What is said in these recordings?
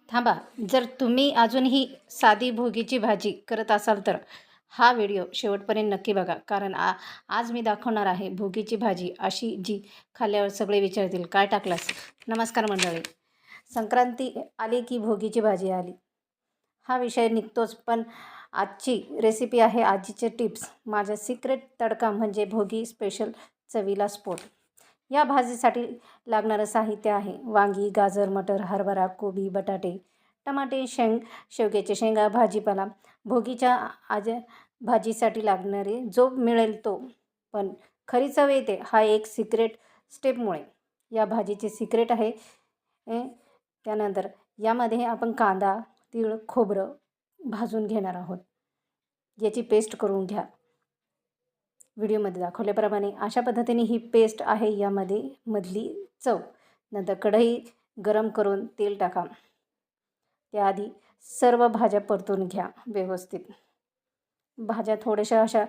थांबा. जर तुम्ही अजूनही साधी भोगीची भाजी करत असाल तर हा व्हिडिओ शेवटपर्यंत नक्की बघा. कारण आज मी दाखवणार आहे भोगीची भाजी अशी जी खाल्ल्यावर सगळे विचारतील काय टाकलास. नमस्कार मंडळी. संक्रांती आली की भोगीची भाजी आली हा विषय निघतोच. पण आजची रेसिपी आहे आजीचे टिप्स. माझा सिक्रेट तडका म्हणजे भोगी स्पेशल चवीला स्पोट. या भाजीसाठी लागणारं साहित्य आहे वांगी, गाजर, मटर, हरभरा, कोबी, बटाटे, टमाटे, शेवग्याचे शेंगा, भाजीपाला. भोगीच्या आज भाजीसाठी लागणारे जो मिळेल तो. पण खरी चव येते हा एक सिक्रेट स्टेपमुळे. या भाजीचे सिक्रेट आहे. त्यानंतर यामध्ये आपण कांदा, तीळ, खोबरं भाजून घेणार आहोत. याची पेस्ट करून घ्या. व्हिडिओमध्ये दाखवल्याप्रमाणे अशा पद्धतीने ही पेस्ट आहे यामध्ये मधली चव. नंतर कढई गरम करून तेल टाका. त्याआधी सर्व भाज्या परतून घ्या व्यवस्थित. भाज्या थोड्याशा अशा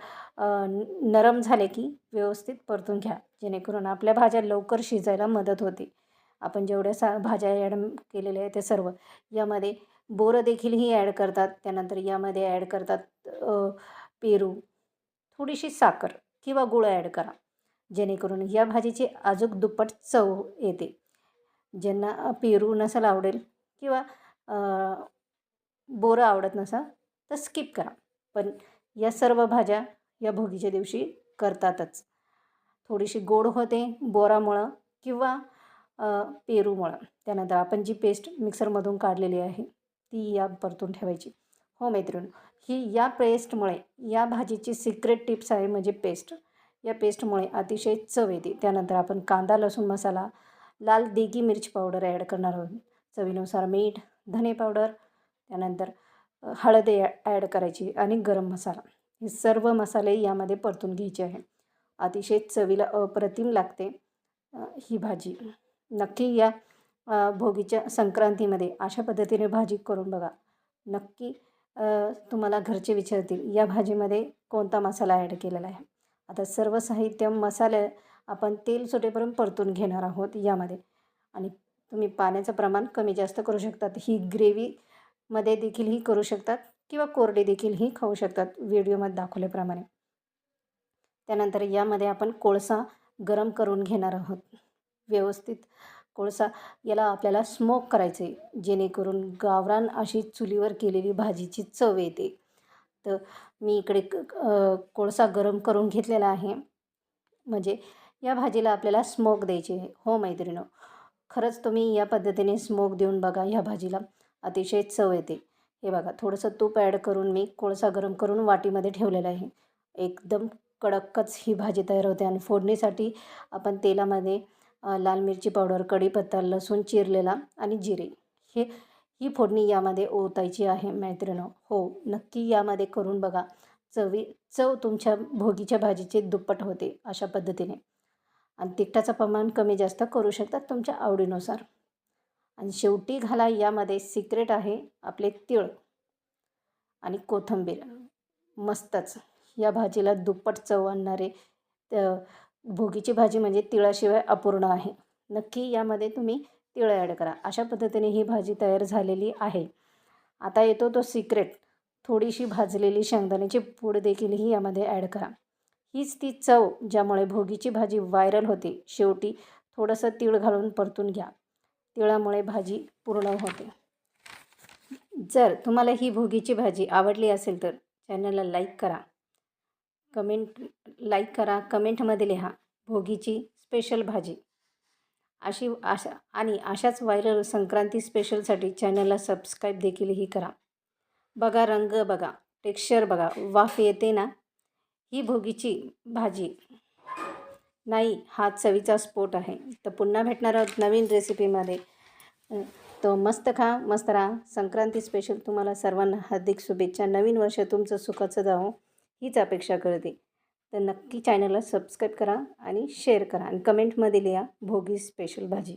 नरम झाले की व्यवस्थित परतून घ्या, जेणेकरून आपल्या भाज्या लवकर शिजायला मदत होते. आपण जेवढ्या भाज्या ॲड केलेल्या आहेत ते सर्व यामध्ये बोरं देखीलही ॲड करतात. त्यानंतर यामध्ये ॲड करतात पेरू, थोडीशी साखर किंवा गूळ ॲड करा, जेणेकरून या भाजीची अजूक दुप्पट चव येते. ज्यांना पेरू नसेल आवडेल किंवा बोरं आवडत नसा तर स्किप करा. पण या सर्व भाज्या या भोगीच्या दिवशी करतातच. थोडीशी गोड होते बोरामुळं किंवा पेरूमुळं. त्यानंतर आपण जी पेस्ट मिक्सरमधून काढलेली आहे ती या परतून ठेवायची. हो मैत्रिणी, ही या पेस्टमुळे या भाजीची सिक्रेट टिप्स आहे म्हणजे पेस्ट. या पेस्टमुळे अतिशय चव येते. त्यानंतर आपण कांदा, लसूण मसाला, लाल देगी मिरची पावडर ॲड करणार आहोत. चवीनुसार मीठ, धने पावडर, त्यानंतर हळद ॲड करायची आणि गरम मसाला. हे सर्व मसाले यामध्ये परतून घ्यायचे आहे. अतिशय चवीला अप्रतिम लागते ही भाजी. नक्की या भोगीच्या संक्रांतीमध्ये अशा पद्धतीने भाजी करून बघा. नक्की तुम्हाला घरचे विचारतील या भाजीमध्ये कोणता मसाला ॲड केलेला आहे. आता सर्व साहित्य मसाले आपण तेल सुटेपर्यंत परतून घेणार आहोत यामध्ये. आणि तुम्ही पाण्याचं प्रमाण कमी जास्त करू शकतात. ही ग्रेव्हीमध्ये देखीलही करू शकतात किंवा कोरडे देखीलही खाऊ शकतात व्हिडिओमध्ये दाखवल्याप्रमाणे. त्यानंतर यामध्ये आपण कोळसा गरम करून घेणार आहोत. व्यवस्थित कोळसा याला आपल्याला स्मोक करायचे आहे, जेणेकरून गावरान अशी चुलीवर केलेली भाजीची चव येते. तर मी इकडे कोळसा गरम करून घेतलेला आहे. म्हणजे या भाजीला आपल्याला स्मोक द्यायची आहे. हो मैत्रिणींनो, खरंच तुम्ही या पद्धतीने स्मोक देऊन बघा. ह्या भाजीला अतिशय चव येते. हे बघा, थोडंसं तूप ॲड करून मी कोळसा गरम करून वाटीमध्ये ठेवलेला आहे. एकदम कडकच ही भाजी तयार होते. आणि फोडणीसाठी आपण तेलामध्ये लाल मिरची पावडर, कढीपत्ता, लसूण चिरलेला आणि जिरे ही फोडणी यामध्ये ओतायची आहे मैत्रिणींनो. हो, नक्की यामध्ये करून बघा. चव तुमच्या भोगीच्या भाजीचे दुप्पट होते अशा पद्धतीने. आणि तिखटाचं प्रमाण कमी जास्त करू शकतात तुमच्या आवडीनुसार. आणि शेवटी घाला यामध्ये सिक्रेट आहे आपले तीळ आणि कोथिंबीर. मस्तच या भाजीला दुप्पट चव आणणारे भोगीची भाजी म्हणजे तिळाशिवाय अपूर्ण आहे. नक्की यामध्ये तुम्ही तीळ ॲड करा. अशा पद्धतीने ही भाजी तयार झालेली आहे. आता येतो तो सिक्रेट. थोडीशी भाजलेली शेंगदाण्याची पूड देखीलही यामध्ये ॲड करा. हीच ती चव ज्यामुळे भोगीची भाजी व्हायरल होते. शेवटी थोडंसं तीळ घालून परतून घ्या. तिळामुळे भाजी पूर्ण होते. जर तुम्हाला ही भोगीची भाजी आवडली असेल तर चॅनलला लाईक करा, कमेंटमध्ये लिहा भोगीची स्पेशल भाजी अशाच व्हायरल संक्रांती स्पेशलसाठी चॅनलला सबस्क्राईब देखीलही करा. बघा रंग, बघा टेक्स्चर, बघा वाफ येते ना. ही भोगीची भाजी नाही हा चवीचा स्फोट आहे. तर पुन्हा भेटणार आहोत नवीन रेसिपीमध्ये. तो मस्त खा, मस्त राहा. संक्रांती स्पेशल तुम्हाला सर्वांना हार्दिक शुभेच्छा. नवीन वर्ष तुमचं सुखाचं जावो हीच अपेक्षा करते. तर नक्की चॅनलला सबस्क्राईब करा आणि शेअर करा आणि कमेंटमध्ये लिहा भोगी स्पेशल भाजी.